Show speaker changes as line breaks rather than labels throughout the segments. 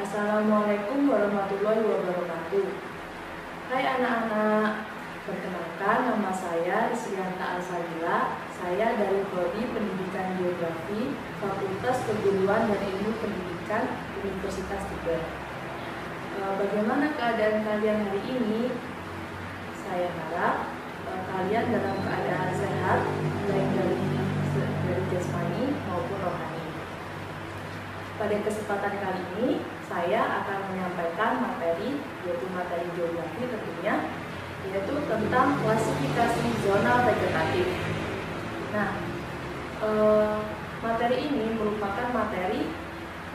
Assalamualaikum warahmatullahi wabarakatuh. Hai anak-anak, perkenalkan nama saya Risrianta Al-Sabila. Saya dari Prodi Pendidikan Geografi Fakultas Keguruan dan Ilmu Pendidikan Universitas Tibet. Bagaimana keadaan kalian hari ini? Saya harap kalian dalam keadaan sehat, baik dari jasmani maupun rohani. Pada kesempatan kali ini, saya akan menyampaikan materi, yaitu materi geografi tentunya, yaitu tentang klasifikasi zona vegetatif. Nah, materi ini merupakan materi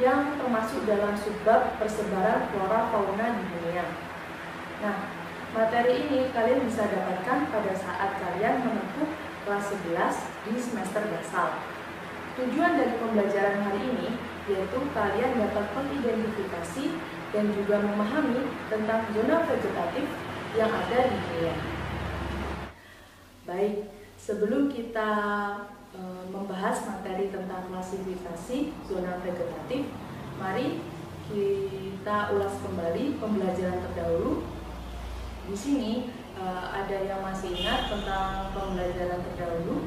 yang termasuk dalam subbab persebaran flora fauna di dunia. Nah, materi ini kalian bisa dapatkan pada saat kalian menempuh kelas 11 di semester dasar. Tujuan dari pembelajaran hari ini yaitu kalian dapat mengidentifikasi dan juga memahami tentang zona vegetatif yang ada di dunia. Baik, sebelum kita membahas materi tentang klasifikasi zona vegetatif, mari kita ulas kembali pembelajaran terdahulu. Di sini ada yang masih ingat tentang pembelajaran terdahulu?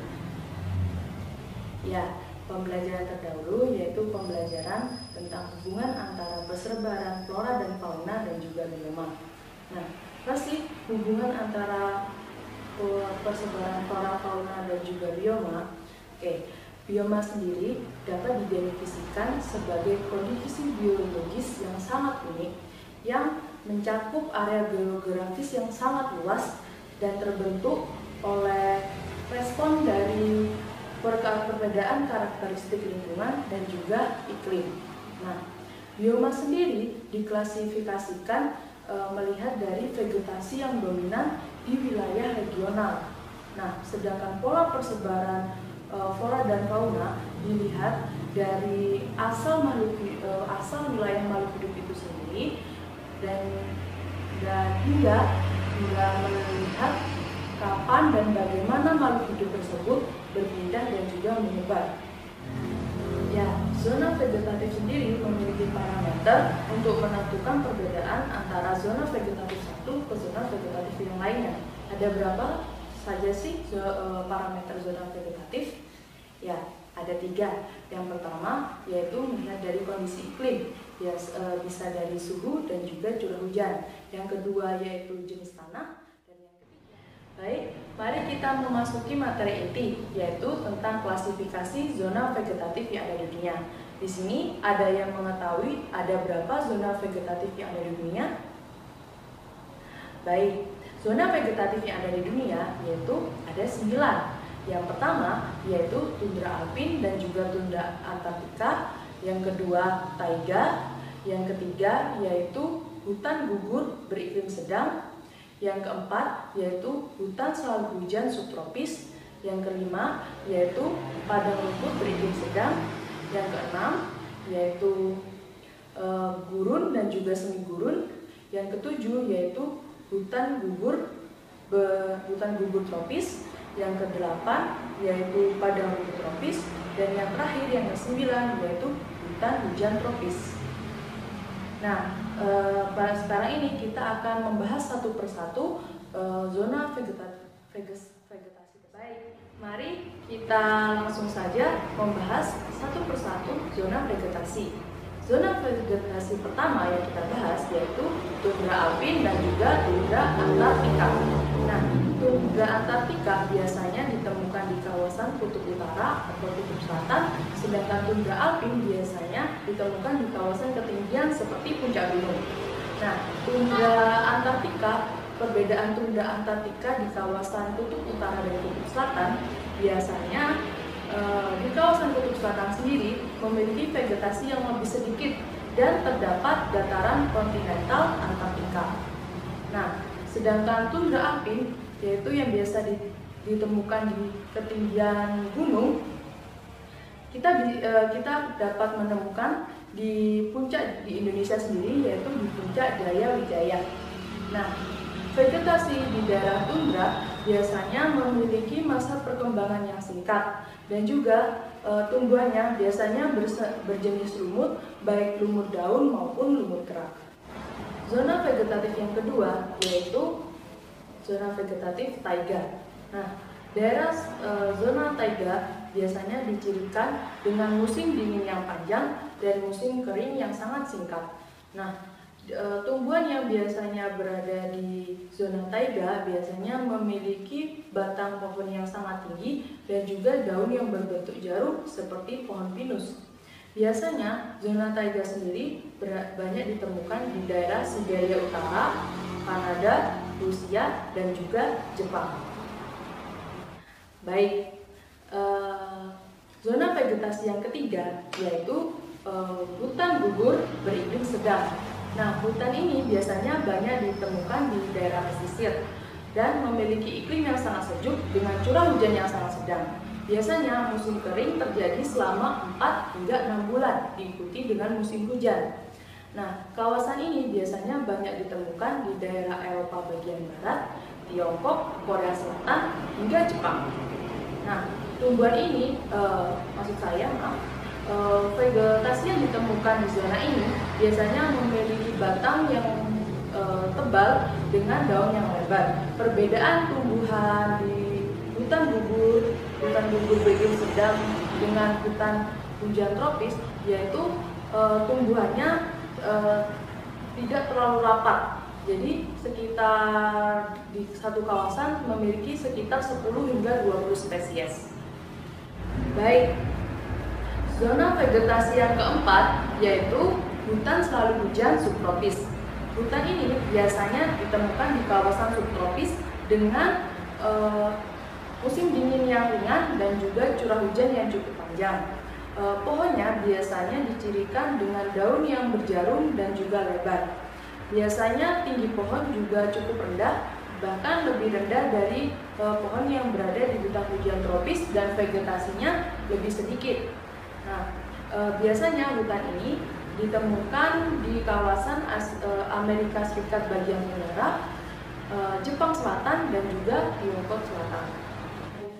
Ya, pembelajaran terdahulu yaitu pembelajaran tentang hubungan antara persebaran flora dan fauna dan juga bioma. Nah, apa sih hubungan antara persebaran flora, fauna dan juga bioma? Oke, bioma sendiri dapat didefinisikan sebagai kondisi biologis yang sangat unik yang mencakup area geografis yang sangat luas dan terbentuk oleh respon dari perbedaan karakteristik lingkungan dan juga iklim. Nah, bioma sendiri diklasifikasikan melihat dari vegetasi yang dominan di wilayah regional. Nah, sedangkan pola persebaran flora dan fauna dilihat dari asal wilayah makhluk hidup itu sendiri dan hingga melihat kapan dan bagaimana makhluk hidup tersebut berpindah dan juga menyebar. Ya, zona vegetatif sendiri memiliki parameter untuk menentukan perbedaan antara zona vegetatif satu ke zona vegetatif yang lainnya. Ada berapa saja sih parameter zona vegetatif? Ya, ada 3. Yang pertama yaitu melihat dari kondisi iklim, ya, bisa dari suhu dan juga curah hujan. Yang kedua yaitu jenis tanah. Baik, mari kita memasuki materi inti, yaitu tentang klasifikasi zona vegetatif yang ada di dunia. Di sini ada yang mengetahui ada berapa zona vegetatif yang ada di dunia? Baik, zona vegetatif yang ada di dunia yaitu ada 9. Yang pertama yaitu tundra alpin dan juga tundra antartika. Yang kedua taiga. Yang ketiga yaitu hutan gugur beriklim sedang. Yang keempat yaitu hutan salju hujan subtropis. Yang kelima yaitu padang rumput beriklim sedang. Yang keenam yaitu gurun dan juga semi gurun. Yang ketujuh yaitu hutan gugur tropis. Yang kedelapan yaitu padang rumput tropis. Dan yang terakhir yang kesembilan yaitu hutan hujan tropis. Nah, sekarang ini kita akan membahas satu persatu zona vegetasi. Baik, mari kita langsung saja membahas satu persatu zona vegetasi. Zona vegetasi pertama yang kita bahas yaitu tundra alpin dan juga tundra antartika. Nah, tundra antartika biasanya ditemukan di kawasan kutub utara atau kutub selatan, sedangkan tundra alpin biasanya ditemukan di kawasan ketinggian seperti puncak gunung. Nah, tundra antartika, perbedaan tundra antartika di kawasan kutub utara dan kutub selatan biasanya di kawasan kutub selatan sendiri memiliki vegetasi yang lebih sedikit dan terdapat dataran kontinental Antartika. Nah, sedangkan tundra alpin yaitu yang biasa ditemukan di ketinggian gunung, kita dapat menemukan di puncak di Indonesia sendiri yaitu di puncak Jaya Wijaya. Nah, vegetasi di daerah tundra biasanya memiliki masa perkembangan yang singkat Dan juga tumbuhannya biasanya berjenis lumut, baik lumut daun maupun lumut kerak. Zona vegetatif yang kedua yaitu zona vegetatif taiga. Nah, daerah zona taiga biasanya dicirikan dengan musim dingin yang panjang dan musim kering yang sangat singkat. Nah, tumbuhan yang biasanya berada di zona taiga biasanya memiliki batang pohon yang sangat tinggi dan juga daun yang berbentuk jarum seperti pohon pinus. Biasanya zona taiga sendiri banyak ditemukan di daerah Siberia Utara, Kanada, Rusia, dan juga Jepang. Baik, zona vegetasi yang ketiga yaitu hutan gugur beriklim sedang. Nah, hutan ini biasanya banyak ditemukan di daerah pesisir dan memiliki iklim yang sangat sejuk dengan curah hujan yang sangat sedang. Biasanya musim kering terjadi selama 4 hingga 6 bulan, diikuti dengan musim hujan. Nah, kawasan ini biasanya banyak ditemukan di daerah Eropa bagian barat, Tiongkok, Korea Selatan, hingga Jepang. Nah, tumbuhan ini, vegetasi yang ditemukan di zona ini biasanya memiliki batang yang tebal dengan daun yang lebar. Perbedaan tumbuhan di hutan gugur beriklim sedang dengan hutan hujan tropis yaitu tumbuhannya tidak terlalu rapat. Jadi sekitar di satu kawasan memiliki sekitar 10 hingga 20 spesies. Baik, zona vegetasi yang keempat yaitu hutan selalu hujan subtropis. Hutan ini biasanya ditemukan di kawasan subtropis dengan musim dingin yang ringan dan juga curah hujan yang cukup panjang. Pohonnya biasanya dicirikan dengan daun yang berjarum dan juga lebar. Biasanya tinggi pohon juga cukup rendah, bahkan lebih rendah dari pohon yang berada di hutan hujan tropis dan vegetasinya lebih sedikit. Nah, biasanya hutan ini ditemukan di kawasan Amerika Serikat bagian tenggara, Jepang Selatan, dan juga Tiongkok Selatan.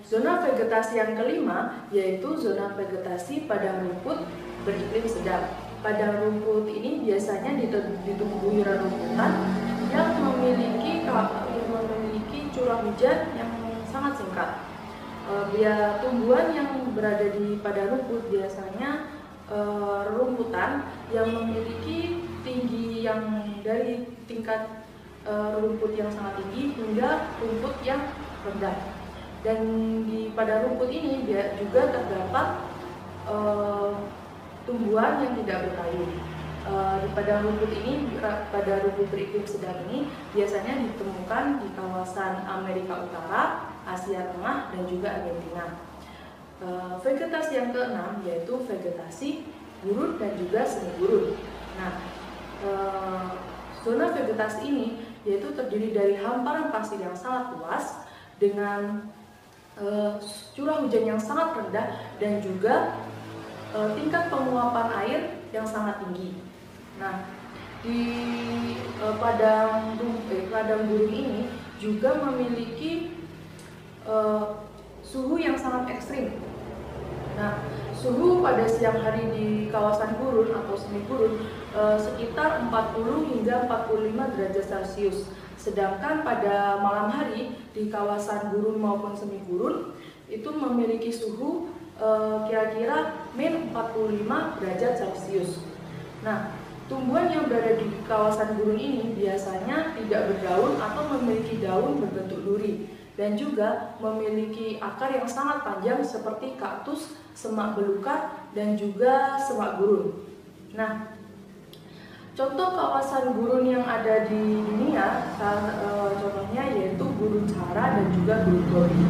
Zona vegetasi yang kelima yaitu zona vegetasi padang rumput beriklim sedang. Padang rumput ini biasanya ditumbuhi rerumputan yang memiliki curah hujan yang sangat singkat. Tumbuhan yang berada di padang rumput biasanya rerumputan yang memiliki tinggi yang dari tingkat rumput yang sangat tinggi hingga rumput yang rendah. Dan di padang rumput ini juga terdapat tumbuhan yang tidak berkayu. Di padang rumput ini, pada rumput beriklim sedang ini biasanya ditemukan di kawasan Amerika Utara, Asia Tengah, dan juga Argentina. Vegetasi yang keenam yaitu vegetasi gurun dan juga semi gurun. Nah, zona vegetasi ini yaitu terdiri dari hamparan pasir yang sangat luas dengan curah hujan yang sangat rendah dan juga tingkat penguapan air yang sangat tinggi. Nah, di padang gurun ini juga memiliki suhu yang sangat ekstrim. Nah, suhu pada siang hari di kawasan gurun atau semi gurun sekitar 40 hingga 45 derajat Celcius. Sedangkan pada malam hari di kawasan gurun maupun semi gurun itu memiliki suhu kira-kira min 45 derajat Celcius. Nah, tumbuhan yang berada di kawasan gurun ini biasanya tidak berdaun atau memiliki daun berbentuk duri dan juga memiliki akar yang sangat panjang seperti kaktus, semak belukar, dan juga semak gurun. Nah, contoh kawasan gurun yang ada di dunia, contohnya yaitu Gurun Sahara dan juga Gurun Gobi.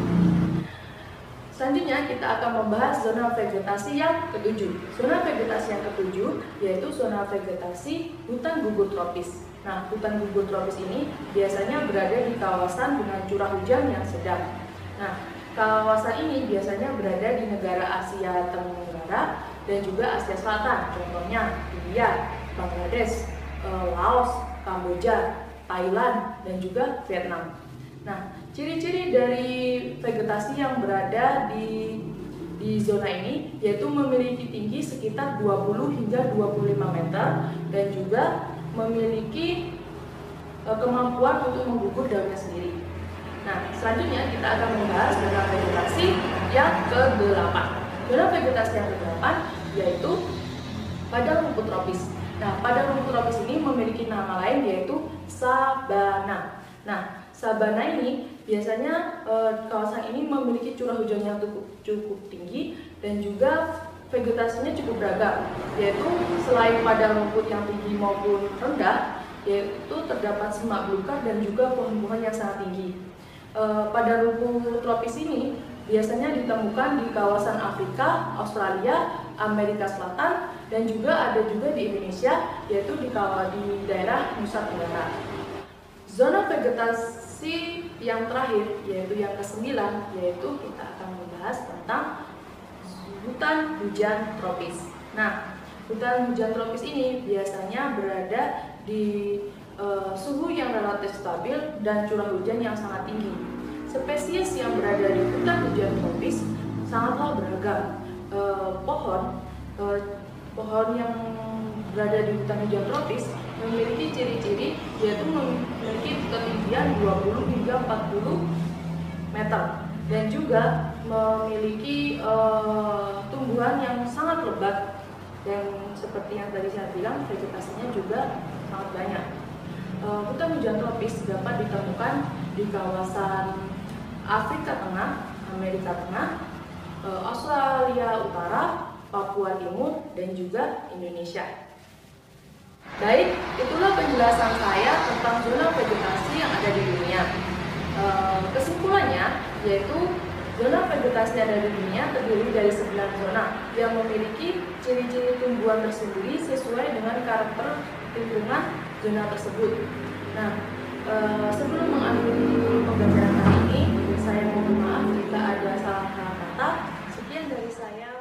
Selanjutnya kita akan membahas zona vegetasi yang ketujuh. Zona vegetasi yang ketujuh yaitu zona vegetasi hutan gugur tropis. Nah, hutan gugur tropis ini biasanya berada di kawasan dengan curah hujan yang sedang. Nah, kawasan ini biasanya berada di negara Asia Tenggara dan juga Asia Selatan. Contohnya India, Bangladesh, Laos, Kamboja, Thailand, dan juga Vietnam. Nah, ciri-ciri dari vegetasi yang berada di di zona ini yaitu memiliki tinggi sekitar 20 hingga 25 meter dan juga memiliki kemampuan untuk menggugur daunnya sendiri. Nah, selanjutnya kita akan membahas zona vegetasi yang ke-8. Zona vegetasi yang ke-8 yaitu padang rumput tropis. Nah, padang rumput tropis ini memiliki nama lain yaitu sabana. Nah, sabana ini biasanya kawasan ini memiliki curah hujan yang cukup tinggi dan juga vegetasinya cukup beragam, yaitu selain padang rumput yang tinggi maupun rendah, yaitu terdapat semak belukar dan juga pohon-pohon yang sangat tinggi. Padang rumput tropis ini biasanya ditemukan di kawasan Afrika, Australia, Amerika Selatan, dan juga ada juga di Indonesia, yaitu di daerah Nusa Tenggara. Zona vegetasi yang terakhir, yaitu yang ke-9, yaitu kita akan membahas tentang hutan hujan tropis. Nah, hutan hujan tropis ini biasanya berada di suhu yang relatif stabil dan curah hujan yang sangat tinggi. Spesies yang berada di hutan hujan tropis sangatlah beragam. Pohon yang berada di hutan hujan tropis memiliki ciri-ciri yaitu memiliki ketinggian 20 hingga 40 meter dan juga memiliki tumbuhan yang sangat lebat dan seperti yang tadi saya bilang vegetasinya juga sangat banyak. Hutan hujan tropis dapat ditemukan di kawasan Afrika Tengah, Amerika Tengah, Australia Utara, Papua Timur, dan juga Indonesia. Baik, itulah penjelasan saya tentang zona vegetasi yang ada di dunia. Kesimpulannya, yaitu zona vegetasi yang ada di dunia terdiri dari 9 zona yang memiliki ciri-ciri tumbuhan tersendiri sesuai dengan karakter lingkungan zona tersebut. Nah, sebelum mengakhiri pembelajaran kali ini, saya mohon maaf jika ada salah kata. Sekian dari saya.